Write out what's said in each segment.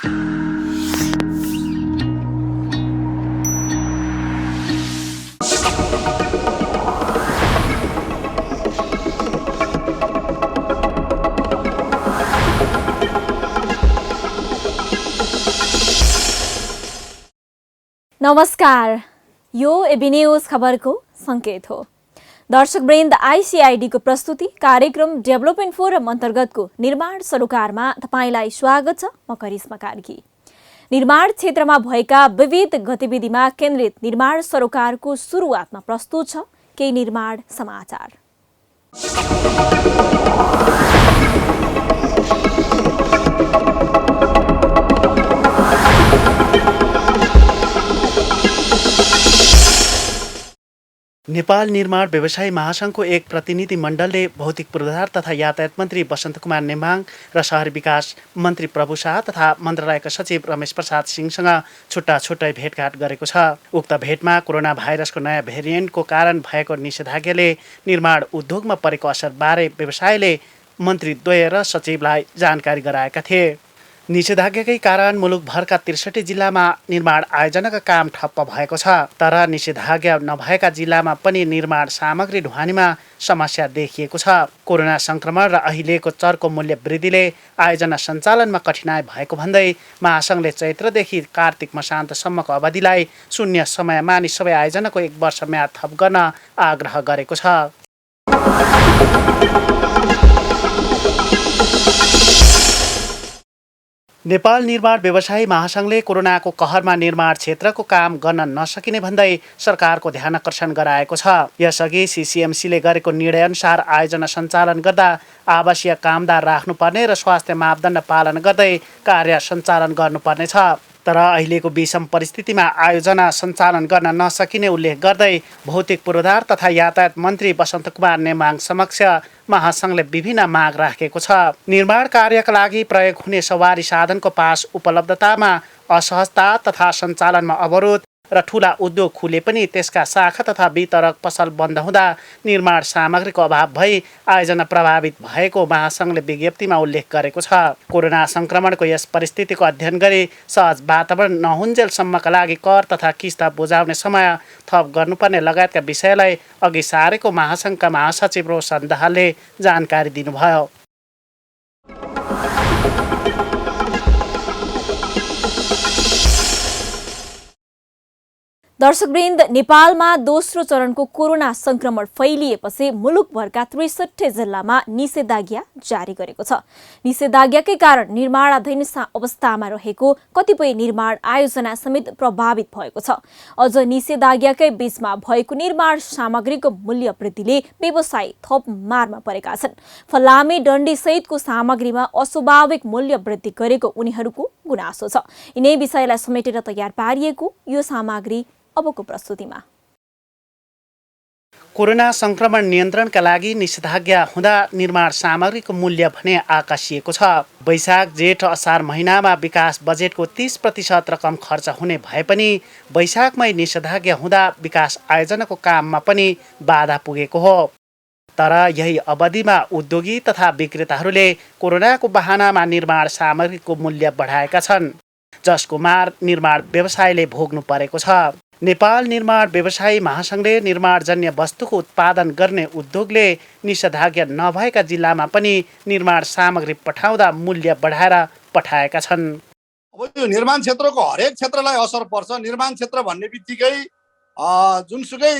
नमस्कार, यो AB news खबरको सङ्केत हो। दर्शकवृन्द, आइसिआइडीको प्रस्तुति कार्यक्रम डेभलपमेन्ट फोरम अन्तर्गतको निर्माण सरोकारमा तपाईँलाई स्वागत छ। म करिश्मा कार्की। निर्माण क्षेत्रमा भएका विविध गतिविधिमा केन्द्रित निर्माण सरोकारको सुरुवातमा प्रस्तुत छ केही निर्माण समाचार। नेपाल निर्माण व्यवसायी महासङ्घको एक प्रतिनिधि मण्डलले भौतिक पूर्वाधार तथा यातायात मन्त्री वसन्त कुमार नेमाङ र शहरी विकास मन्त्री प्रभु शाह तथा मन्त्रालयका सचिव रमेश प्रसाद सिंहसँग छुट्टा छुट्टै भेटघाट गरेको छ। उक्त भेटमा कोरोना भाइरसको नयाँ भेरिएन्टको कारण भएको निषेधाज्ञाले निर्माण उद्योगमा परेको असरबारे व्यवसायले मन्त्रीद्वय र सचिवलाई जानकारी गराएका थिए। निषेधाज्ञाकै कारण मुलुकभरका 63 जिल्लामा निर्माण आयोजनाका काम ठप्प भएको छ। तर निषेधाज्ञा नभएका जिल्लामा पनि निर्माण सामग्री ढुवानीमा समस्या देखिएको छ। कोरोना संक्रमण र अहिलेको चर्को मूल्य वृद्धिले आयोजना सञ्चालनमा कठिनाइ भएको भन्दै महासङ्घले चैत्रदेखि कार्तिक मसान्तसम्मको अवधिलाई शून्य समय मानि सबै आयोजनाको 1 वर्ष म्याद थप गर्न आग्रह गरेको छ। नेपाल निर्माण व्यवसायी महासङ्घले कोरोनाको कहरमा निर्माण क्षेत्रको काम गर्न नसकिने भन्दै सरकारको ध्यान आकर्षण गराएको छ। यसअघि सिसिएमसीले गरेको निर्णयअनुसार आयोजना सञ्चालन गर्दा आवासीय कामदार राख्नुपर्ने र स्वास्थ्य मापदण्ड पालन गर्दै कार्य सञ्चालन गर्नुपर्नेछ। तर अहिलेको विषम परिस्थितिमा आयोजना सञ्चालन गर्न नसकिने उल्लेख गर्दै भौतिक पूर्वाधार तथा यातायात मन्त्री वसन्त कुमार नेमाङ समक्ष महासङ्घले विभिन्न माग राखेको छ। निर्माण कार्यका लागि प्रयोग हुने सवारी साधनको पास उपलब्धतामा असहजता तथा सञ्चालनमा अवरोध र ठुला उद्योग खुले पनि त्यसका शाखा तथा वितरक पसल बन्द हुँदा निर्माण सामग्रीको अभाव भई आयोजना प्रभावित भएको महासङ्घले विज्ञप्तिमा उल्लेख गरेको छ। कोरोना संक्रमणको यस परिस्थितिको अध्ययन गरी सहज वातावरण नहुन्जेलसम्मका लागि कर तथा किस्ता बुझाउने समय थप गर्नुपर्ने लगायतका विषयलाई अघि सारेको महासङ्घका महासचिव रोशन दाहालले जानकारी दिनुभयो। दर्शकवृन्द, नेपालमा दोस्रो चरणको कोरोना संक्रमण फैलिएपछि मुलुकभरका 63 जिल्लामा निषेधाज्ञा जारी गरेको छ। निषेधाज्ञाकै कारण निर्माणाधीन अवस्थामा रहेको कतिपय निर्माण आयोजना समेत प्रभावित भएको छ। अझ निषेधाज्ञाकै बीचमा भएको निर्माण सामग्रीको मूल्य वृद्धिले व्यवसायी थप मारमा परेका छन्। फलामे डन्डी सहितको सामग्रीमा अस्वाभाविक मूल्य वृद्धि गरेको उनीहरूको गुनासो छ। यिनै विषयलाई समेटेर तयार पारिएको यो सामग्री अबको प्रस्तुतिमा। कोरोना संक्रमण नियन्त्रणका लागि निषेधाज्ञा हुँदा निर्माण सामग्रीको मूल्य भने आकाशिएको छ। वैशाख जेठ असार महिनामा विकास बजेटको 30% रकम खर्च हुने भए पनि वैशाखमै निषेधाज्ञा हुँदा विकास आयोजनाको काममा पनि बाधा पुगेको हो। तर यही अवधिमा उद्योगी तथा विक्रेताहरूले कोरोनाको बहानामा निर्माण सामग्रीको मूल्य बढाएका छन्, जसको मार निर्माण व्यवसायले भोग्नु परेको छ। नेपाल निर्माण व्यवसायी महासङ्घले निर्माणजन्य वस्तुको उत्पादन गर्ने उद्योगले निषेधाज्ञा नभएका जिल्लामा पनि निर्माण सामग्री पठाउँदा मूल्य बढाएर पठाएका छन्। अब यो निर्माण क्षेत्रको हरेक क्षेत्रलाई असर पर्छ। निर्माण क्षेत्र भन्ने बित्तिकै जुनसुकै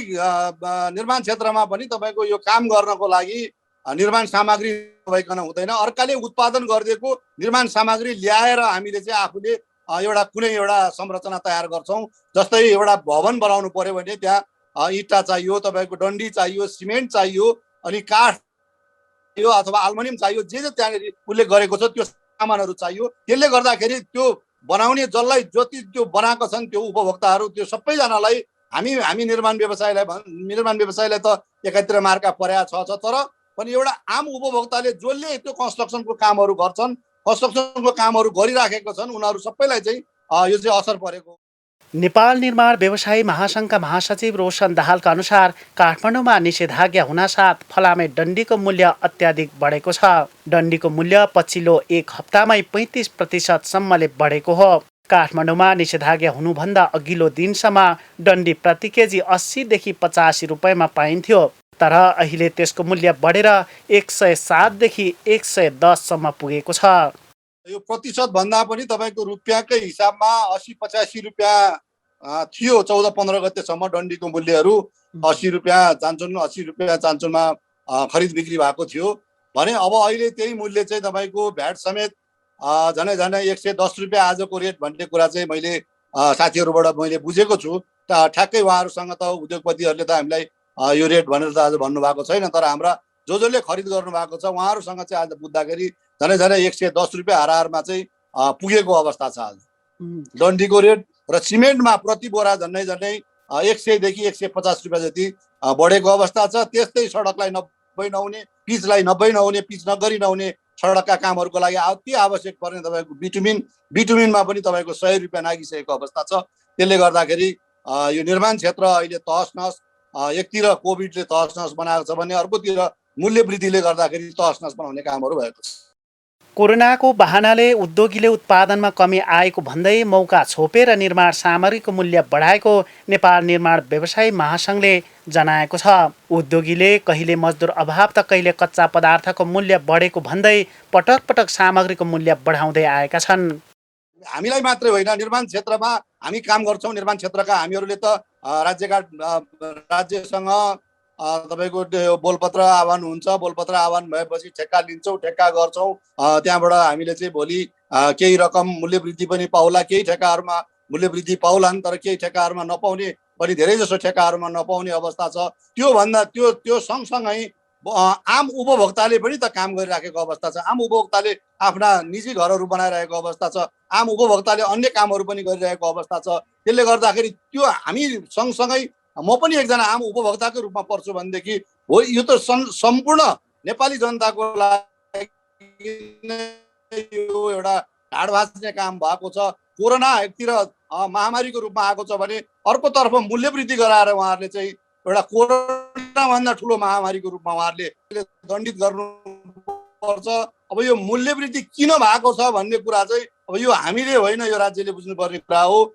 निर्माण क्षेत्रमा पनि तपाईँको यो काम गर्नको लागि निर्माण सामग्री नभइकन हुँदैन। अर्काले उत्पादन गरिदिएको निर्माण सामग्री ल्याएर हामीले चाहिँ आफूले एउटा कुनै एउटा संरचना तयार गर्छौँ। जस्तै एउटा भवन बनाउनु पर्यो भने त्यहाँ इँटा चाहियो, तपाईँको डन्डी चाहियो, सिमेन्ट चाहियो, अनि काठ चाहियो अथवा अल्मुनियम चाहियो। जे जे त्यहाँनिर उसले गरेको छ त्यो सामानहरू चाहियो। त्यसले गर्दाखेरि त्यो बनाउने जसलाई जति त्यो बनाएको छन् त्यो उपभोक्ताहरू त्यो सबैजनालाई हामी निर्माण व्यवसायलाई त एकातिर मार्का परेको छ। तर पनि एउटा आम उपभोक्ताले जसले त्यो कन्स्ट्रक्सनको कामहरू गर्छन्, कन्स्ट्रक्सनको कामहरू गरिराखेको छन्, उनीहरू सबैलाई चाहिँ यो चाहिँ असर परेको। नेपाल निर्माण व्यवसायी महासङ्घका महासचिव रोशन दाहालका अनुसार काठमाडौँमा निषेधाज्ञा हुनासाथ फलामे डन्डीको मूल्य अत्याधिक बढेको छ। डन्डीको मूल्य पछिल्लो एक हप्तामै 35% बढेको हो। काठमाडौँमा निषेधाज्ञा हुनुभन्दा अघिल्लो दिनसम्म डन्डी प्रति केजी 80 देखि 85 रुपियाँमा पाइन्थ्यो। तर अहिले त्यसको मूल्य बढेर 107 देखि 110 सम्म पुगेको छ। यो प्रतिशत भन्दा पनि तपाईँको रुपियाँकै हिसाबमा 80-85 रुपियाँ थियो 14-15 गतेसम्म डन्डीको मूल्यहरू 80 रुपियाँ चान्चुन 80 रुपियाँ चान्चुनमा खरिद बिक्री भएको थियो भने अब अहिले त्यही मूल्य चाहिँ तपाईँको भ्याट समेत झनै 110 रुपियाँ आजको रेट भन्ने कुरा चाहिँ मैले साथीहरूबाट मैले बुझेको छु। ठ्याक्कै उहाँहरूसँग त उद्योगपतिहरूले त हामीलाई यो रेट भनेर त आज भन्नुभएको छैन, तर हाम्रा जसले खरिद गर्नुभएको छ उहाँहरूसँग चाहिँ आज बुझ्दाखेरि झनै 110 रुपियाँ हाराहारमा चाहिँ पुगेको अवस्था छ आज डन्डीको रेट। र सिमेन्टमा प्रति बोरा झन्डै 100 देखि 150 रुपियाँ जति बढेको अवस्था छ। त्यस्तै सडकलाई 90 नहुने, पिचलाई 90 नहुने, पिच नगरी नहुने सडकका कामहरूको लागि अति आवश्यक पर्ने तपाईँको बिटुमिनमा पनि तपाईँको 100 रुपियाँ नागिसकेको अवस्था छ। त्यसले गर्दाखेरि यो निर्माण क्षेत्र अहिले तहस नहस, एकतिर कोभिडले तहस नहस बनाएको छ भने अर्कोतिर मूल्य वृद्धिले गर्दाखेरि तहस नहस बनाउने कामहरू भएको छ। कोरोनाको बहानाले उद्योगीले उत्पादनमा कमी आएको भन्दै मौका छोपेर निर्माण सामग्रीको मूल्य बढाएको नेपाल निर्माण व्यवसायी महासङ्घले जनाएको छ। उद्योगीले कहिले मजदुर अभाव त कहिले कच्चा पदार्थको मूल्य बढेको भन्दै पटक पटक सामग्रीको मूल्य बढाउँदै आएका छन्। हामीलाई मात्रै होइन, निर्माण क्षेत्रमा हामी काम गर्छौँ। निर्माण क्षेत्रका हामीहरूले त राज्यसँग तपाईँको बोलपत्र आह्वान हुन्छ। बोलपत्र आह्वान भएपछि ठेक्का लिन्छौँ, ठेक्का गर्छौँ। त्यहाँबाट हामीले चाहिँ भोलि केही रकम मूल्य वृद्धि पनि पाउला, केही ठेक्काहरूमा मूल्य वृद्धि पाउलान्, तर केही ठेक्काहरूमा नपाउने पनि धेरै जसो ठेक्काहरूमा नपाउने अवस्था छ। त्यो सँगसँगै आम उपभोक्ताले पनि त काम गरिराखेको अवस्था छ। आम उपभोक्ताले आफ्ना निजी घरहरू बनाइरहेको अवस्था छ। आम उपभोक्ताले अन्य कामहरू पनि गरिरहेको अवस्था छ। त्यसले गर्दाखेरि त्यो हामी सँगसँगै म पनि एकजना आम उपभोक्ताको रूपमा पर्छु भनेदेखि हो यो त सम्पूर्ण नेपाली जनताको लागि यो एउटा ढाड भाँच्ने काम भएको छ। कोरोना एकतिर महामारीको रूपमा आएको छ भने अर्कोतर्फ मूल्य वृद्धि गराएर उहाँहरूले चाहिँ एउटा कोरोनाभन्दा ठुलो महामारीको रूपमा उहाँहरूले दण्डित गर्नुपर्छ। अब यो मूल्य वृद्धि किन भएको छ भन्ने कुरा चाहिँ अब यो हामीले होइन, यो राज्यले बुझ्नुपर्ने कुरा हो।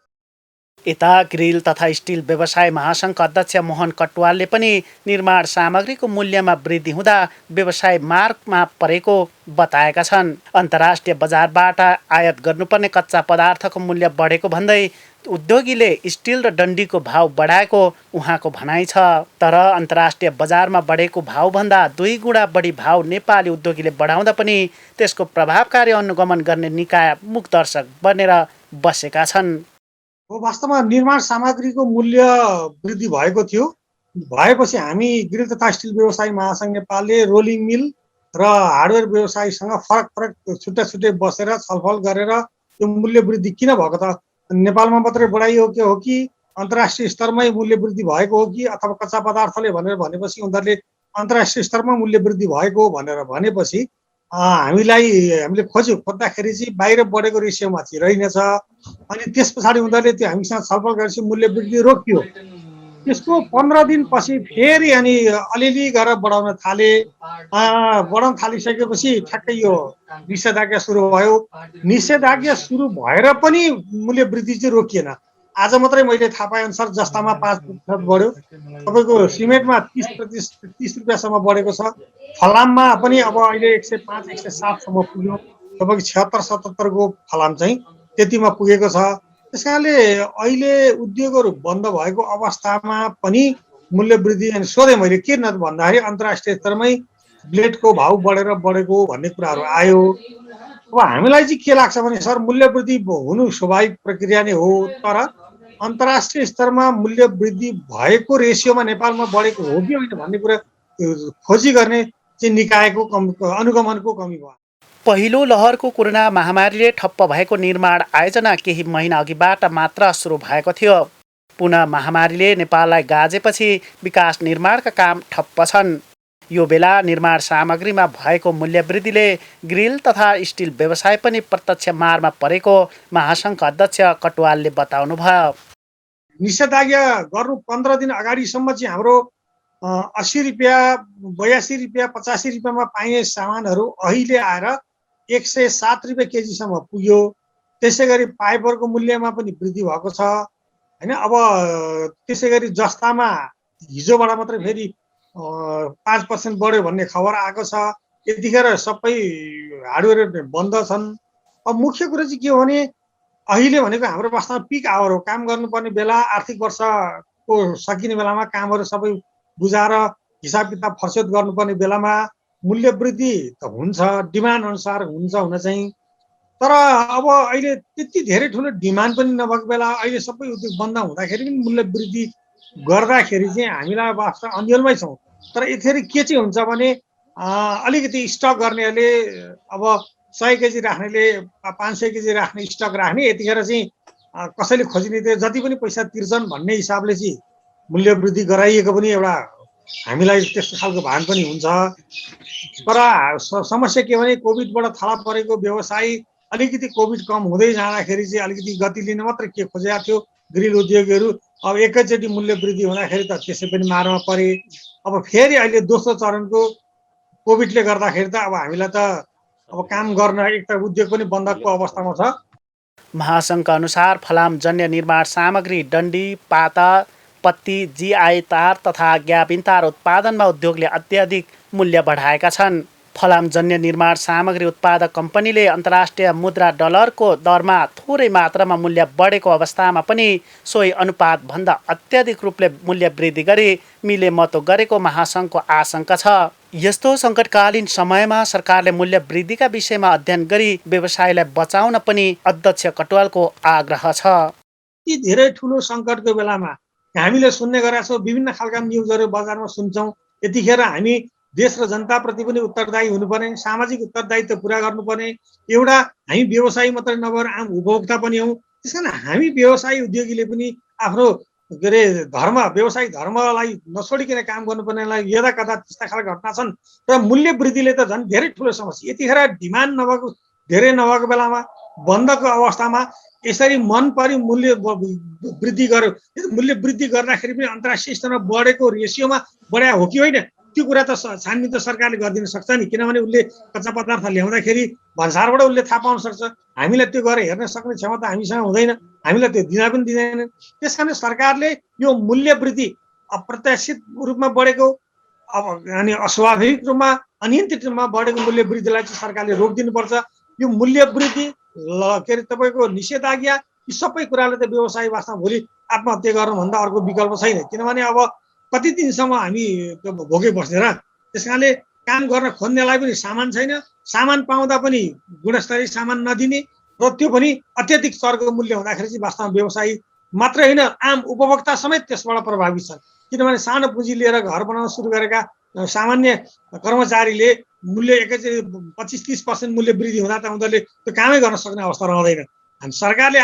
यता ग्रिल तथा स्टिल व्यवसाय महासङ्घका अध्यक्ष मोहन कटुवालले पनि निर्माण सामग्रीको मूल्यमा वृद्धि हुँदा व्यवसाय मार्गमा परेको बताएका छन्। अन्तर्राष्ट्रिय बजारबाट आयात गर्नुपर्ने कच्चा पदार्थको मूल्य बढेको भन्दै उद्योगीले स्टिल र डन्डीको भाव बढाएको उहाँको भनाइ छ। तर अन्तर्राष्ट्रिय बजारमा बढेको भावभन्दा 2 गुणा बढी भाव नेपाली उद्योगीले बढाउँदा पनि त्यसको प्रभावकारी अनुगमन गर्ने निकाय मुखदर्शक बनेर बसेका छन्। वास्तवमा निर्माण सामग्रीको मूल्य वृद्धि भएको थियो। भएपछि हामी ग्रिल तथा स्टिल व्यवसायी महासङ्घ नेपालले रोलिङ मिल र हार्डवेयर व्यवसायीसँग फरक छुट्टै बसेर छलफल गरेर यो मूल्य वृद्धि किन भएको त, नेपालमा मात्रै बढाइयो हो कि अन्तर्राष्ट्रिय स्तरमै मूल्य वृद्धि भएको हो कि अथवा कच्चा पदार्थले भनेपछि उनीहरूले अन्तर्राष्ट्रिय स्तरमा मूल्य वृद्धि भएको भनेर भनेपछि हामीले खोज्दाखेरि चाहिँ बाहिर बढेको रेसियोमा चाहिँ रहेनछ। अनि त्यस पछाडि उनीहरूले त्यो हामीसँग छलफल गरेपछि मूल्य वृद्धि रोकियो। त्यसको 15 दिनपछि फेरि अनि अलिअलि गरेर बढाउन थालिसकेपछि ठ्याक्कै यो निषेधाज्ञा सुरु भयो। निषेधाज्ञा सुरु भएर पनि मूल्य वृद्धि चाहिँ रोकिएन। आज मात्रै मैले थाहा पाए अनुसार जस्तामा 5% बढ्यो, तपाईँको सिमेन्टमा 30 रुपियाँसम्म बढेको छ, फलाममा पनि अब अहिले 105-107 सम्म पुग्यो, तपाईँको 76-77 को फलाम चाहिँ त्यतिमा पुगेको छ। त्यस कारणले अहिले उद्योगहरू बन्द भएको अवस्थामा पनि मूल्य वृद्धि अनि सोधेँ मैले के न भन्दाखेरि अन्तर्राष्ट्रिय स्तरमै ब्लेडको भाउ बढेको भन्ने कुराहरू आयो। अब हामीलाई चाहिँ के लाग्छ भने सर मूल्य वृद्धि हुनु स्वाभाविक प्रक्रिया नै हो, तर अन्तर्राष्ट्रिय स्तरमा मूल्य वृद्धि भएको रेसियोमा नेपालमा बढेको हो कि होइन भन्ने कुरा खोजी गर्ने चाहिँ निकायको अनुगमनको कमी भयो। पहिलो लहरको कोरोना महामारीले ठप्प भएको निर्माण आयोजना केही महिना अघिबाट मात्र सुरु भएको थियो। पुनः महामारीले नेपाललाई गाजेपछि विकास निर्माणका काम ठप्प छन्। यो बेला निर्माण सामग्रीमा भएको मूल्य वृद्धिले ग्रिल तथा स्टिल व्यवसाय पनि प्रत्यक्ष मारमा परेको महासङ्घका अध्यक्ष कटुवालले बताउनुभयो। निषेधाज्ञा गर्नु 15 दिन अगाडिसम्म चाहिँ हाम्रो 80 रुपियाँ 82 रुपियाँ 85 रुपियाँमा पाइने सामानहरू अहिले आएर 107 रुपियाँ केजीसम्म पुग्यो। त्यसै गरी फाइबरको मूल्यमा पनि वृद्धि भएको छ होइन। अब त्यसै गरी जस्तामा हिजोबाट मात्रै फेरि 5% बढ्यो भन्ने खबर आएको छ। यतिखेर सबै हार्डवेयर बन्द छन्। अब मुख्य कुरो चाहिँ के हो भने अहिले भनेको हाम्रो वास्तवमा पिक आवर हो। काम गर्नुपर्ने बेला, आर्थिक वर्षको सकिने बेलामा कामहरू सबै बुझाएर हिसाब किताब फर्सेत गर्नुपर्ने बेलामा मूल्य वृद्धि त हुन्छ, डिमान्ड अनुसार हुन्छ हुन चाहिँ। तर अब अहिले त्यति धेरै ठुलो डिमान्ड पनि नभएको बेला अहिले सबै उद्योग बन्द हुँदाखेरि पनि मूल्य वृद्धि गर्दाखेरि चाहिँ हामीलाई वास्तव अन्यलमै छौँ। तर यतिखेर के चाहिँ हुन्छ भने अलिकति स्टक गर्नेहरूले अब 100 केजी राख्नेले 500 केजी राख्ने स्टक राख्ने, यतिखेर चाहिँ कसैले खोजिने त्यो जति पनि पैसा तिर्छन् भन्ने हिसाबले चाहिँ मूल्य वृद्धि गराइएको पनि एउटा हामीलाई त्यस्तो खालको भान पनि हुन्छ। तर समस्या के भने कोभिडबाट थला परेको व्यवसाय अलिकति कोभिड कम हुँदै जाँदाखेरि चाहिँ अलिकति गति लिन मात्रै के खोजेको थियो ग्रिल उद्योगीहरू। अब एकैचोटि मूल्य वृद्धि हुँदाखेरि त त्यसै पनि मारमा परे। अब फेरि अहिले दोस्रो चरणको कोभिडले गर्दाखेरि त अब हामीलाई त अब काम गर्न एक त उद्योग पनि बन्दको अवस्थामा छ। महासङ्घका अनुसार फलामजन्य निर्माण सामग्री, डन्डी, पाता, पत्ती, जीआई तार तथा ग्याबिन तार उत्पादनमा उद्योगले अत्याधिक मूल्य बढाएका छन्। फलामजन्य निर्माण सामग्री उत्पादक कम्पनीले अन्तर्राष्ट्रिय मुद्रा डलरको दरमा थोरै मात्रामा मूल्य बढेको अवस्थामा पनि सोही अनुपातभन्दा अत्याधिक रूपले मूल्य वृद्धि गरी मिलेमतो गरेको महासङ्घको आशंका छ। यस्तो सङ्कटकालीन समयमा सरकारले मूल्य वृद्धिका विषयमा अध्ययन गरी व्यवसायलाई बचाउन पनि अध्यक्ष कटुवालको आग्रह छ। यति धेरै ठुलो सङ्कटको बेलामा हामीले सुन्ने गरेका छौँ, विभिन्न खालका न्युजहरू बजारमा सुन्छौँ। यतिखेर हामी देश र जनताप्रति पनि उत्तरदायी हुनुपर्ने, सामाजिक उत्तरदायित्व पुरा गर्नुपर्ने। एउटा हामी व्यवसायी मात्रै नभएर आम उपभोक्ता पनि हौँ। त्यस कारण हामी व्यवसायी उद्योगीले पनि आफ्नो के अरे व्यवसायिक धर्मलाई नछोडिकन काम गर्नुपर्नेलाई यदा कदा त्यस्ता खालका घटना छन्। र मूल्य वृद्धिले त झन् धेरै ठुलो समस्या। यतिखेर डिमान्ड नभएको धेरै नभएको बेलामा बन्दको अवस्थामा यसरी मन परि मूल्य वृद्धि गर्यो। मूल्य वृद्धि गर्दाखेरि पनि अन्तर्राष्ट्रिय स्तरमा बढेको रेसियोमा बढाए हो कि होइन त्यो कुरा त छानबिन त सरकारले गरिदिन सक्छ नि। किनभने उसले कच्चा पदार्थ ल्याउँदाखेरि भन्सारबाट उसले थाहा पाउन सक्छ। हामीलाई त्यो गरेर हेर्न सक्ने क्षमता हामीसँग हुँदैन, हामीलाई त्यो दिन पनि दिँदैन। त्यस कारण सरकारले यो मूल्य वृद्धि अप्रत्याशित रूपमा बढेको अब अनि अस्वाभाविक रूपमा अनियन्त्रित रूपमा बढेको मूल्य वृद्धिलाई चाहिँ सरकारले रोकिदिनुपर्छ। यो मूल्य वृद्धि के अरे तपाईँको निषेधाज्ञा यी सबै कुराले त व्यवसाय वास्तवमा भोलि आत्महत्या गर्नुभन्दा अर्को विकल्प छैन। किनभने अब कति दिनसम्म हामी त्यो भोगै बस्ने र। त्यस कारणले काम गर्न खोज्नेलाई पनि सामान छैन, सामान पाउँदा पनि गुणस्तरीय सामान नदिने र त्यो पनि अत्याधिक चर्को मूल्य हुँदाखेरि चाहिँ वास्तवमा व्यवसायी मात्रै होइन आम उपभोक्ता समेत त्यसबाट प्रभावित छन्। किनभने सानो पुँजी लिएर घर बनाउन सुरु गरेका सामान्य कर्मचारीले मूल्य एकैचोटि 25-30% मूल्य वृद्धि हुँदा त उनीहरूले त्यो कामै गर्न सक्ने अवस्था रहँदैन। अनि सरकारले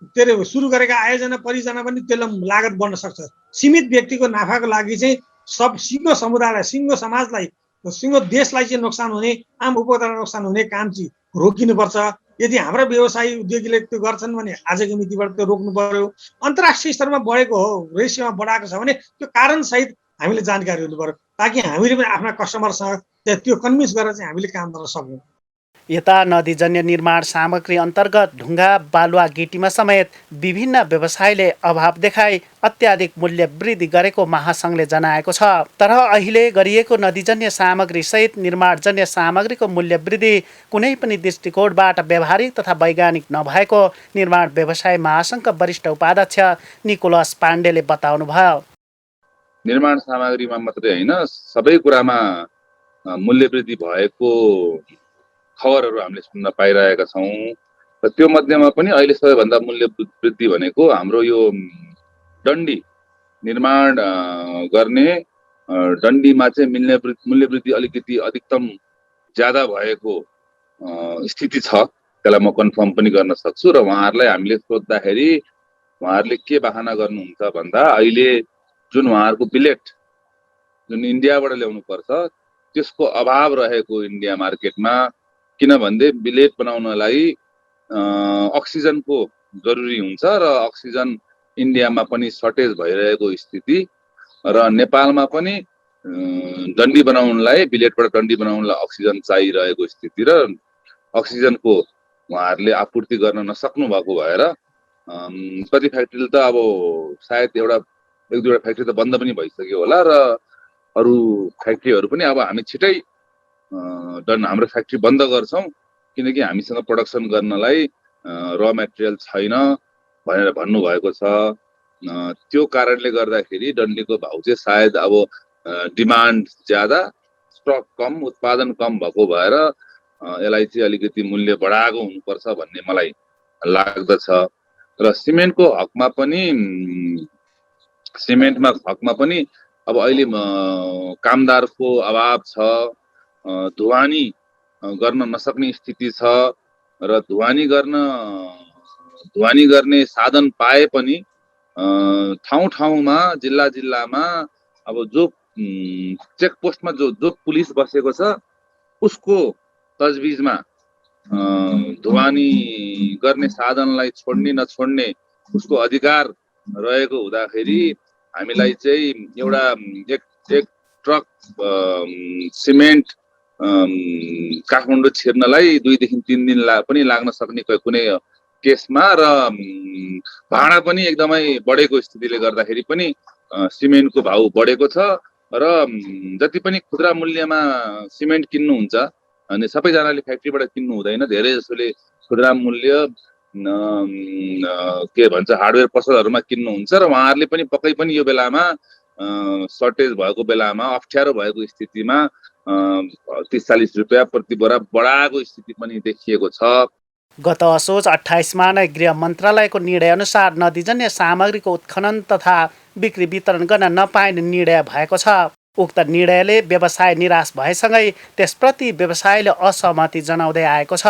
के अरे सुरु गरेका आयोजना परियोजना पनि त्यसलाई लागत बढ्न सक्छ। सीमित व्यक्तिको नाफाको लागि चाहिँ सिङ्गो समुदायलाई, सिङ्गो समाजलाई, सिङ्गो देशलाई चाहिँ नोक्सान हुने, आम उपभोक्तालाई नोक्सान हुने काम चाहिँ रोकिनुपर्छ। यदि हाम्रो व्यवसायी उद्योगीले त्यो गर्छन् भने आजको मितिबाट त्यो रोक्नु पर्यो। अन्तर्राष्ट्रिय स्तरमा बढेको हो, रेसियोमा बढाएको छ भने त्यो कारणसहित हामीले जानकारी हुनु पर्यो ताकि हामीले पनि आफ्ना कस्टमरसँग त्यो कन्भिन्स गरेर चाहिँ हामीले काम गर्न सकौँ। यता नदीजन्य निर्माण सामग्री अन्तर्गत ढुङ्गा, बालुवा, गिटीमा समेत विभिन्न व्यवसायले अभाव देखाई अत्याधिक मूल्य वृद्धि गरेको महासङ्घले जनाएको छ। तर अहिले गरिएको नदीजन्य सामग्री सहित निर्माणजन्य सामग्रीको मूल्य वृद्धि कुनै पनि दृष्टिकोणबाट व्यावहारिक तथा वैज्ञानिक नभएको निर्माण व्यवसाय महासङ्घका वरिष्ठ उपाध्यक्ष निकोलस पाण्डेले बताउनुभयो। निर्माण सामग्रीमा मात्रै होइन सबै कुरामा मूल्य वृद्धि भएको खबरहरू हामीले सुन्न पाइरहेका छौँ। र त्यो मध्येमा पनि अहिले सबैभन्दा मूल्य वृद्धि भनेको हाम्रो यो डन्डी निर्माण गर्ने डन्डीमा चाहिँ मूल्य वृद्धि अलिकति अधिकतम ज्यादा भएको स्थिति छ। त्यसलाई म कन्फर्म पनि गर्न सक्छु। र उहाँहरूलाई हामीले सोद्धाखेरि उहाँहरूले के बहाना गर्नुहुन्छ भन्दा अहिले जुन उहाँहरूको बिलेट जुन इन्डियाबाट ल्याउनु पर्छ त्यसको अभाव रहेको इन्डिया मार्केटमा। किनभने बिलेट बनाउनलाई अक्सिजनको जरुरी हुन्छ र अक्सिजन इन्डियामा पनि सर्टेज भइरहेको स्थिति र नेपालमा पनि डन्डी बनाउनलाई बिलेटबाट डन्डी बनाउनलाई अक्सिजन चाहिरहेको स्थिति र अक्सिजनको उहाँहरूले आपूर्ति गर्न नसक्नु भएको भएर कति फ्याक्ट्रीले त अब सायद एक दुईवटा फ्याक्ट्री त बन्द पनि भइसक्यो होला र अरू फ्याक्ट्रीहरू पनि अब हामी छिटै हाम्रो फ्याक्ट्री बन्द गर्छौँ किनकि हामीसँग प्रोडक्सन गर्नलाई र मेटेरियल छैन भनेर भन्नुभएको छ। त्यो कारणले गर्दाखेरि डन्डीको भाउ चाहिँ सायद अब डिमान्ड ज्यादा स्टक कम उत्पादन कम भएको भएर यसलाई चाहिँ अलिकति मूल्य बढाएको हुनुपर्छ भन्ने मलाई लाग्दछ। र सिमेन्टको हकमा पनि अब अहिले कामदारको अभाव छ, ढुवानी गर्न नसक्ने स्थिति छ र ढुवानी गर्ने साधन पाए पनि ठाउँ ठाउँमा जिल्ला जिल्लामा अब जो चेकपोस्टमा जो पुलिस बसेको छ उसको तजबिजमा ढुवानी गर्ने साधनलाई छोड्ने नछोड्ने उसको अधिकार रहेको हुँदाखेरि हामीलाई चाहिँ एउटा एक ट्रक सिमेन्ट काठमाडौँ छिर्नलाई 2 देखि 3 दिन पनि लाग्न सक्ने कुनै केसमा र भाडा पनि एकदमै बढेको स्थितिले गर्दाखेरि पनि सिमेन्टको भाउ बढेको छ र जति पनि खुद्रा मूल्यमा सिमेन्ट किन्नुहुन्छ अनि सबैजनाले फ्याक्ट्रीबाट किन्नु हुँदैन, धेरै जसोले खुद्रा मूल्य के भन्छ हार्डवेयर पसलहरूमा किन्नुहुन्छ र उहाँहरूले पनि पक्कै पनि यो बेलामा सर्टेज भएको बेलामा अप्ठ्यारो भएको स्थितिमा 30-40 रुपियाँ प्रति बोरा बढाएको स्थिति पनि देखिएको छ। गत असोज 28मा नै गृह मन्त्रालयको निर्णयअनुसार नदीजन्य सामग्रीको उत्खनन तथा बिक्री वितरण गर्न नपाइने निर्णय भएको छ। उक्त निर्णयले व्यवसाय निराश भएसँगै त्यसप्रति व्यवसायले असहमति जनाउँदै आएको छ।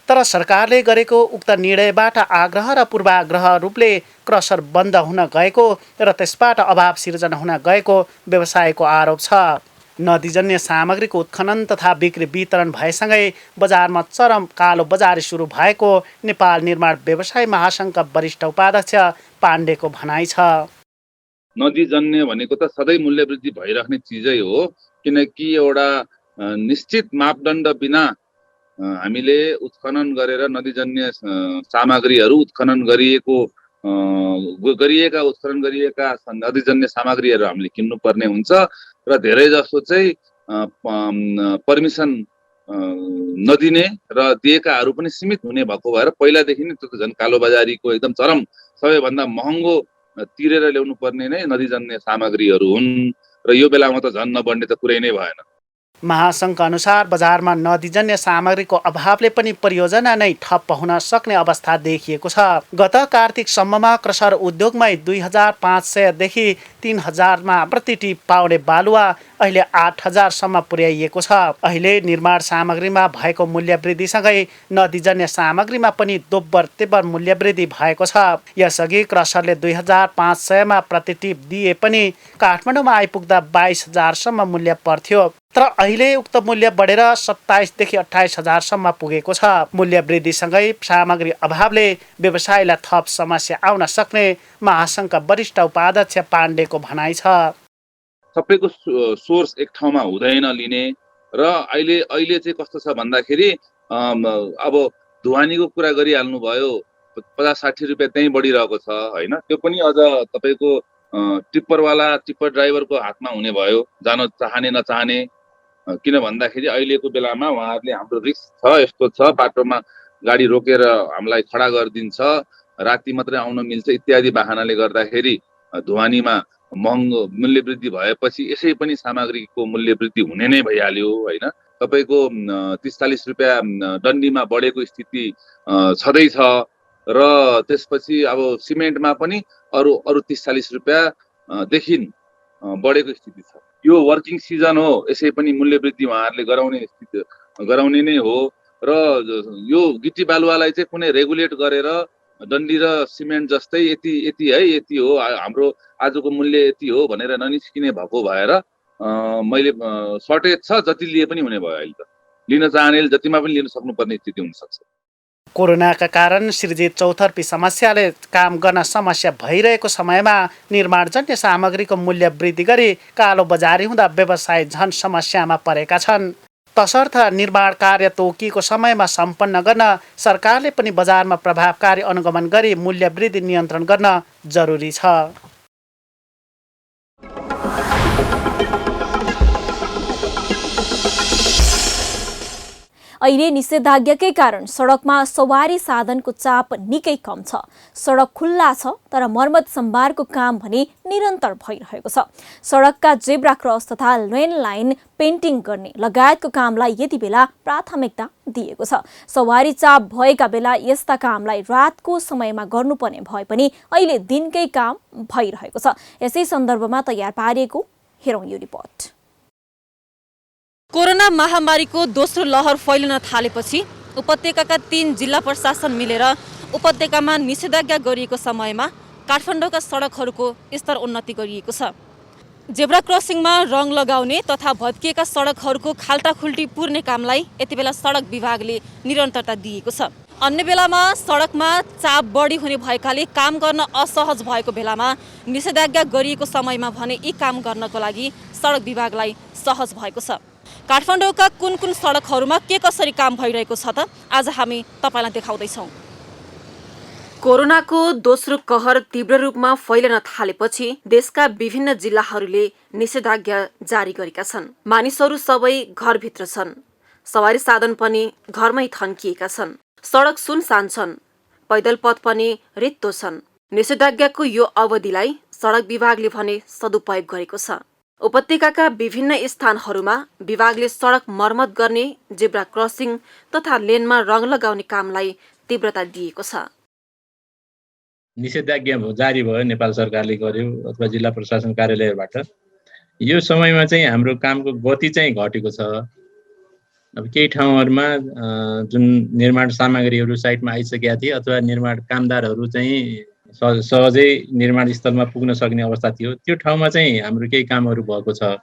तर सरकारले गरेको उक्त निर्णयबाट आग्रह र पूर्वाग्रह रूपले क्रसर बन्द हुन गएको र त्यसबाट अभाव सिर्जना हुन गएको व्यवसायको आरोप छ। नदीजन्य सामग्रीको उत्खनन तथा बिक्री वितरण भएसँगै बजारमा चरम कालो बजारी सुरु भएको नेपाल निर्माण व्यवसाय महासङ्घका वरिष्ठ उपाध्यक्ष पाण्डेको भनाइ छ। नदीजन्य भनेको त सधैँ मूल्य वृद्धि भइराख्ने चिजै हो, किनकि एउटा निश्चित मापदण्ड बिना हामीले उत्खनन गरेर नदीजन्य सामग्रीहरू उत्खनन गरिएका नदीजन्य सामग्रीहरू हामीले किन्नुपर्ने हुन्छ र धेरै जसो चाहिँ पर्मिसन नदिने र दिएकाहरू पनि सीमित हुने भएको भएर पहिलादेखि नै त्यो त झन् कालोबजारीको एकदम चरम सबैभन्दा महँगो तिरेर ल्याउनु पर्ने नै नदीजन्य सामग्रीहरू हुन् र यो बेलामा त झन् नबढ्ने त कुरै नै भएन। महासङ्घका अनुसार बजारमा नदीजन्य सामग्रीको अभावले पनि परियोजना नै ठप्प हुन सक्ने अवस्था देखिएको छ। गत कार्तिकसम्ममा क्रसर उद्योगमै 2500 देखि 3000मा प्रति टिप पाउने बालुवा अहिले 8000सम्म पुर्याइएको छ। अहिले निर्माण सामग्रीमा भएको मूल्य वृद्धिसँगै नदीजन्य सामग्रीमा पनि दोब्बर तेब्बर मूल्य वृद्धि भएको छ। यसअघि क्रसरले 2500मा प्रति टिप दिए पनि काठमाडौँमा आइपुग्दा 22000सम्म मूल्य पर्थ्यो, तर अहिले उक्त मूल्य बढेर 27 देखि 28000सम्म पुगेको छ। मूल्य वृद्धिसँगै सामग्री अभावले व्यवसायलाई थप समस्या आउन सक्ने महासङ्घका वरिष्ठ उपाध्यक्ष पाण्डेको भनाइ छ। सबैको सोर्स एक ठाउँमा हुँदैन लिने र अहिले चाहिँ कस्तो छ भन्दाखेरि अब ढुवानीको कुरा गरिहाल्नु भयो, 50-60 रुपियाँ त्यहीँ बढिरहेको छ होइन। त्यो पनि अझ तपाईँको टिप्पर ड्राइभरको हातमा हुने भयो, जान चाहने नचाहने। किन भन्दाखेरि अहिलेको बेलामा उहाँहरूले हाम्रो रिस्क छ, यस्तो छ, बाटोमा गाडी रोकेर हामीलाई खडा गरिदिन्छ, राति मात्रै आउन मिल्छ इत्यादि बहानाले गर्दाखेरि ढुवानीमा महँगो मूल्य वृद्धि भएपछि यसै पनि सामग्रीको मूल्य वृद्धि हुने नै भइहाल्यो होइन। तपाईँको 30-40 रुपियाँ डन्डीमा बढेको स्थिति छँदैछ र त्यसपछि अब सिमेन्टमा पनि अरू 30-40 रुपियाँदेखि बढेको स्थिति छ। यो वर्किङ सिजन हो, यसै पनि मूल्य वृद्धि उहाँहरूले गराउने नै हो र यो गिटी बालुवालाई चाहिँ कुनै रेगुलेट गरेर डन्डी र सिमेन्ट जस्तै यति हो हाम्रो आजको मूल्य यति हो भनेर ननिस्किने भएको भएर मैले सर्टेज छ, जति लिए पनि हुने भयो। अहिले त लिन चाहनेले जतिमा पनि लिन सक्नुपर्ने स्थिति हुनसक्छ। कोरोनाका कारण सृजित चौतर्फी समस्याले काम गर्न समस्या भइरहेको समयमा निर्माणजन्य सामग्रीको मूल्य वृद्धि गरी कालो बजारी हुँदा व्यवसाय झन समस्यामा परेका छन्। तसर्थ निर्माण कार्य तोकिएको समयमा सम्पन्न गर्न सरकारले पनि बजारमा प्रभावकारी अनुगमन गरी मूल्य वृद्धि नियन्त्रण गर्न जरुरी छ। अहिले निषेधाज्ञाकै कारण सडकमा सवारी साधनको चाप निकै कम छ। सडक खुल्ला छ तर मर्मत सम्भारको काम भने निरन्तर भइरहेको छ। सडकका जेब्रा क्रस तथा लेन लाइन पेन्टिङ गर्ने लगायतको कामलाई यति बेला प्राथमिकता दिएको छ। सवारी चाप भएका बेला यस्ता कामलाई रातको समयमा गर्नुपर्ने भए पनि अहिले दिनकै काम भइरहेको छ। यसै सन्दर्भमा तयार पारिएको हेरौँ यो रिपोर्ट। कोरोना महामारीको दोस्रो लहर फैलिन थालेपछि उपत्यकाका 3 जिल्ला प्रशासन मिलेर उपत्यकामा निषेधाज्ञा गरिएको समयमा काठमाडौँका सडकहरूको स्तर उन्नति गरिएको छ। जेब्रा क्रसिङमा रङ लगाउने तथा भत्किएका सडकहरूको खाल्टाखुल्टी पुर्ने कामलाई यति बेला सडक विभागले निरन्तरता दिएको छ। अन्य बेलामा सडकमा चाप बढी हुने भएकाले काम गर्न असहज भएको बेलामा निषेधाज्ञा गरिएको समयमा भने यी काम गर्नको लागि सडक विभागलाई सहज भएको छ। काठमाडौँका कुन कुन सडकहरूमा के कसरी काम भइरहेको छ त आज हामी तपाईलाई देखाउँदैछौँ। कोरोनाको दोस्रो कहर तीव्र रूपमा फैलिन थालेपछि देशका विभिन्न जिल्लाहरूले निषेधाज्ञा जारी गरेका छन्। मानिसहरू सबै घरभित्र छन्। सवारी साधन पनि घरमै थन्किएका छन्। सडक सुनसान छन्। पैदल पथ पनि रित्तो छन्। निषेधाज्ञाको यो अवधिलाई सडक विभागले भने सदुपयोग गरेको छ। उपत्यकाका विभिन्न स्थानहरूमा विभागले सडक मर्मत गर्ने, जेब्रा क्रसिङ तथा लेनमा रङ लगाउने कामलाई तीव्रता दिएको छ। निषेधाज्ञा जारी भयो, नेपाल सरकारले गर्यो अथवा जिल्ला प्रशासन कार्यालयबाट। यो समयमा चाहिँ हाम्रो कामको गति चाहिँ घटेको छ। अब केही ठाउँहरूमा जुन निर्माण सामग्रीहरू साइटमा आइसकेका थिए अथवा निर्माण कामदारहरू चाहिँ सहजै निर्माण स्थलमा पुग्न सक्ने अवस्था थियो, त्यो ठाउँमा चाहिँ हाम्रो केही कामहरू भएको छ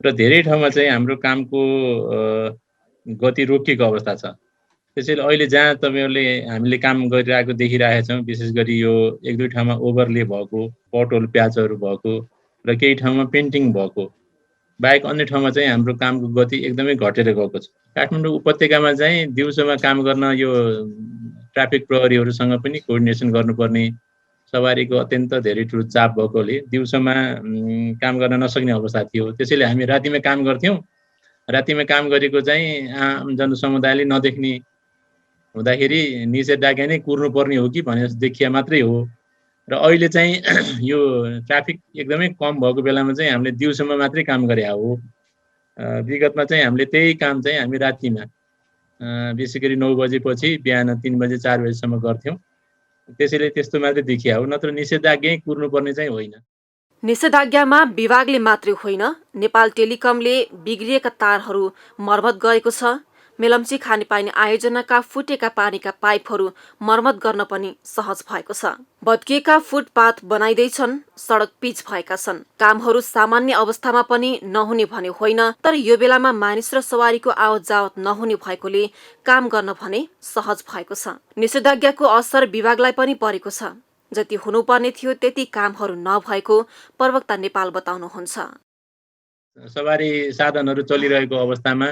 र धेरै ठाउँमा चाहिँ हाम्रो कामको गति रोकिएको अवस्था छ। त्यसैले अहिले जहाँ तपाईँहरूले हामीले काम गरिरहेको देखिरहेका छौँ, विशेष गरी यो 1-2 ठाउँमा ओभरले भएको, पटहोल प्याचहरू भएको र केही ठाउँमा पेन्टिङ भएको बाहेक अन्य ठाउँमा चाहिँ हाम्रो कामको गति एकदमै घटेर गएको छ। काठमाडौँ उपत्यकामा चाहिँ दिउँसोमा काम गर्न यो ट्राफिक प्रहरीहरूसँग पनि कोअर्डिनेसन गर्नुपर्ने, सवारीको अत्यन्त धेरै ठुलो चाप भएकोले दिउँसोमा काम गर्न नसक्ने अवस्था थियो। त्यसैले हामी रातिमा काम गर्थ्यौँ। रातिमा काम गरेको चाहिँ आम जनसमुदायले नदेख्ने हुँदाखेरि निषेधाज्ञा नै कुर्नुपर्ने हो कि भनेर देखिया मात्रै हो। र अहिले चाहिँ यो ट्राफिक एकदमै कम भएको बेलामा चाहिँ हामीले दिउँसोमा मात्रै काम गरे हो। विगतमा चाहिँ हामीले त्यही काम चाहिँ हामी रातिमा विशेष गरी 9 बजेपछि बिहान 3 बजे 4 बजेसम्म गर्थ्यौँ। त्यसैले त्यस्तो मात्रै देखिया हो, नत्र निषेधाज्ञै कुर्नुपर्ने चाहिँ होइन। निषेधाज्ञामा विभागले मात्रै होइन, नेपाल टेलिकमले बिग्रिएका तारहरू मर्मत गरेको छ। मेलम्ची खानेपानी आयोजनाका फुटेका पानीका पाइपहरू मर्मत गर्न पनि सहज भएको छ। भत्किएका फुटपाथ बनाइँदैछन्। सडक पिच भएका छन्। कामहरू सामान्य अवस्थामा पनि नहुने भने होइन, तर यो बेलामा मानिस र सवारीको आवत जावत नहुने भएकोले काम गर्न भने सहज भएको छ। निषेधाज्ञाको असर विभागलाई पनि परेको छ। जति हुनुपर्ने थियो त्यति कामहरू नभएको प्रवक्ता नेपाल बताउनुहुन्छ। सवारी साधनहरू चलिरहेको अवस्थामा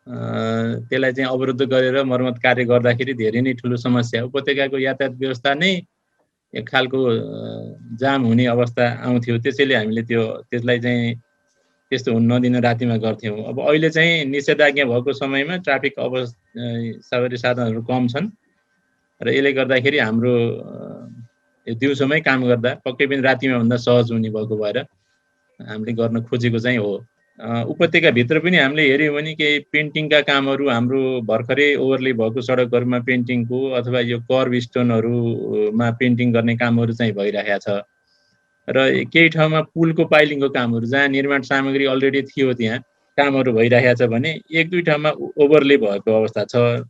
त्यसलाई चाहिँ अवरुद्ध गरेर मर्मत कार्य गर्दाखेरि धेरै नै ठुलो समस्या, उपत्यकाको यातायात व्यवस्था नै एक खालको जाम हुने अवस्था आउँथ्यो। त्यसैले हामीले त्यसलाई चाहिँ त्यस्तो हुन नदिन रातिमा गर्थ्यौँ। अब अहिले चाहिँ निषेधाज्ञा भएको समयमा ट्राफिक सवारी साधनहरू कम छन् र यसले गर्दाखेरि हाम्रो दिउँसोमै काम गर्दा पक्कै पनि रातिमा भन्दा सहज हुने भएको भएर हामीले गर्न खोजेको चाहिँ हो। उपत्यकाभित्र पनि हामीले हेऱ्यौँ भने केही पेन्टिङका कामहरू हाम्रो भर्खरै ओभरले भएको सडकहरूमा पेन्टिङको अथवा यो कर्ब स्टोनहरूमा पेन्टिङ गर्ने कामहरू चाहिँ भइरहेको छ र केही ठाउँमा पुलको पाइलिङको कामहरू जहाँ निर्माण सामग्री अलरेडी थियो त्यहाँ कामहरू भइरहेको छ भने 1-2 ठाउँमा ओभरले भएको अवस्था छ।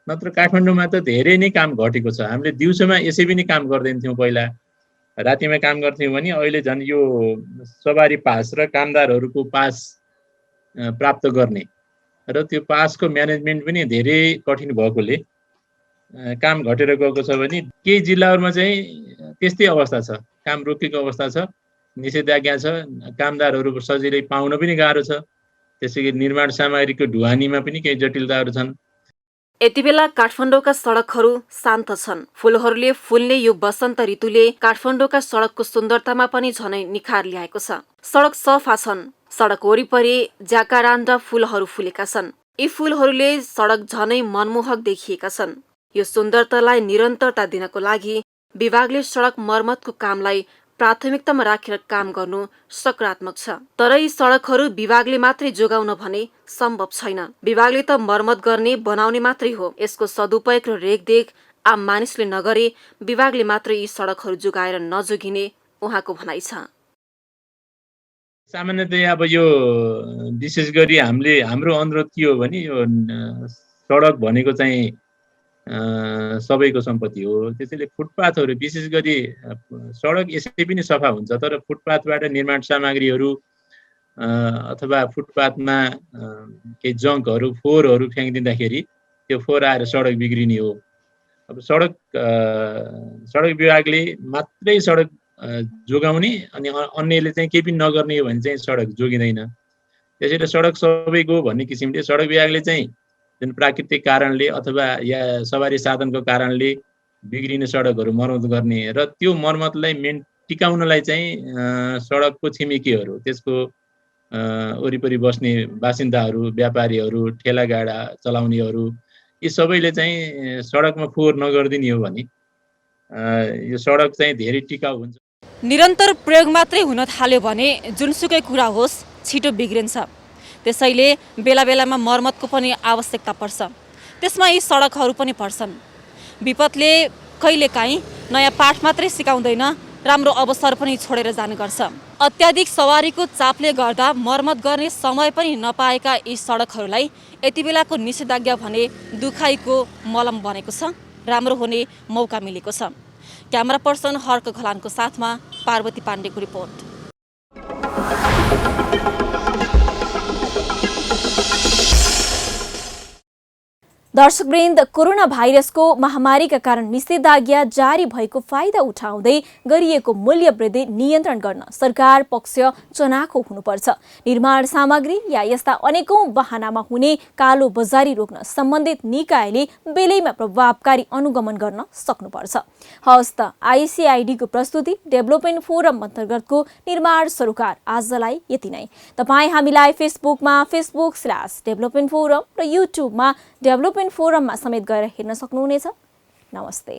नत्र काठमाडौँमा त धेरै नै काम घटेको छ। हामीले दिउँसोमा यसै पनि काम गर्दैन थियौँ। पहिला रातिमा काम गर्थ्यौँ भने अहिले झन् यो सवारी पास र कामदारहरूको पास प्राप्त गर्ने र त्यो पासको म्यानेजमेन्ट पनि धेरै कठिन भएकोले काम घटेर गएको छ भने केही जिल्लाहरूमा चाहिँ त्यस्तै अवस्था छ, काम रोकिएको अवस्था छ, निषेधाज्ञा छ, कामदारहरू सजिलै पाउन पनि गाह्रो छ। त्यसैगरी निर्माण सामग्रीको ढुवानीमा पनि केही जटिलताहरू छन्। यति बेला काठमाडौँका सडकहरू शान्त छन्। फूलहरूले फुल्ने यो वसन्त ऋतुले काठमाडौँका सडकको सुन्दरतामा पनि झनै निखार ल्याएको छ। सडक सफा छन्, सडक वरिपरि ज्याकारान्डा फूलहरू फुलेका छन्। यी फूलहरूले सडक झनै मनमोहक देखिएका छन्। यो सुन्दरतालाई निरन्तरता दिनको लागि विभागले सडक मर्मतको कामलाई प्राथमिकतामा राखेर काम गर्नु सकारात्मक छ। तर यी सडकहरू विभागले मात्रै जोगाउन भने सम्भव छैन। विभागले त मर्मत गर्ने बनाउने मात्रै हो। यसको सदुपयोग र रेखदेख आम मानिसले नगरे विभागले मात्रै यी सडकहरू जोगाएर नजोगिने उहाँको भनाइ छ। सामान्यतया अब यो विशेष गरी हाम्रो अनुरोध के हो भने यो सडक भनेको चाहिँ सबैको सम्पत्ति हो। त्यसैले फुटपाथहरू विशेष गरी सडक यसै पनि सफा हुन्छ, तर फुटपाथबाट निर्माण सामग्रीहरू अथवा फुटपाथमा केही जङ्कहरू फोहोरहरू फ्याँकिदिँदाखेरि त्यो फोहोर आएर सडक बिग्रिने हो। अब सडक विभागले मात्रै सडक जोगाउने अनि अन्यले चाहिँ केही पनि नगर्ने हो भने चाहिँ सडक जोगिँदैन। त्यसैले सडक सबैको भन्ने किसिमले सडक विभागले चाहिँ जुन प्राकृतिक कारणले अथवा या सवारी साधनको कारणले बिग्रिने सडकहरू मर्मत गर्ने र त्यो मर्मतलाई टिकाउनलाई चाहिँ सडकको छिमेकीहरू, त्यसको वरिपरि बस्ने बासिन्दाहरू, व्यापारीहरू, ठेलागाडा चलाउनेहरू, यी सबैले चाहिँ सडकमा फोहोर नगरिदिने हो भने यो सडक चाहिँ धेरै टिकाउ हुन्छ। निरन्तर प्रयोग मात्रै हुन थाल्यो भने जुनसुकै कुरा होस् छिटो बिग्रिन्छ। त्यसैले बेला बेलामा मर्मतको पनि आवश्यकता पर्छ। त्यसमा यी सडकहरू पनि पर्छन्। विपदले कहिलेकाहीँ नयाँ पाठ मात्रै सिकाउँदैन, राम्रो अवसर पनि छोडेर जाने गर्छ। अत्याधिक सवारीको चापले गर्दा मर्मत गर्ने समय पनि नपाएका यी सडकहरूलाई यति बेलाको निषेधाज्ञा भने दुखाइको मलम बनेको छ, राम्रो हुने मौका मिलेको छ। क्यामेरा पर्सन हर्क घलानको साथमा पार्वती पाण्डेको रिपोर्ट। दर्शकवृन्द, कोरोना भाइरसको महामारीका कारण निषेधाज्ञा जारी भएको फाइदा उठाउँदै गरिएको मूल्य वृद्धि नियन्त्रण गर्न सरकार पक्ष चनाखो हुनुपर्छ। निर्माण सामग्री या यस्ता अनेकौं बहानामा हुने कालो बजारी रोक्न सम्बन्धित निकायले बेलैमा प्रभावकारी अनुगमन गर्न सक्नुपर्छ। हवस् त, आइसिआइडीको प्रस्तुति डेभलपमेन्ट फोरम अन्तर्गतको निर्माण सरोकार आजलाई यति नै। तपाईँ हामीलाई फेसबुकमा facebook/डेभलपमेन्ट फोरम र युट्युबमा डेभलपमेन्ट फोरममा समेत गएर हेर्न सक्नुहुनेछ। नमस्ते।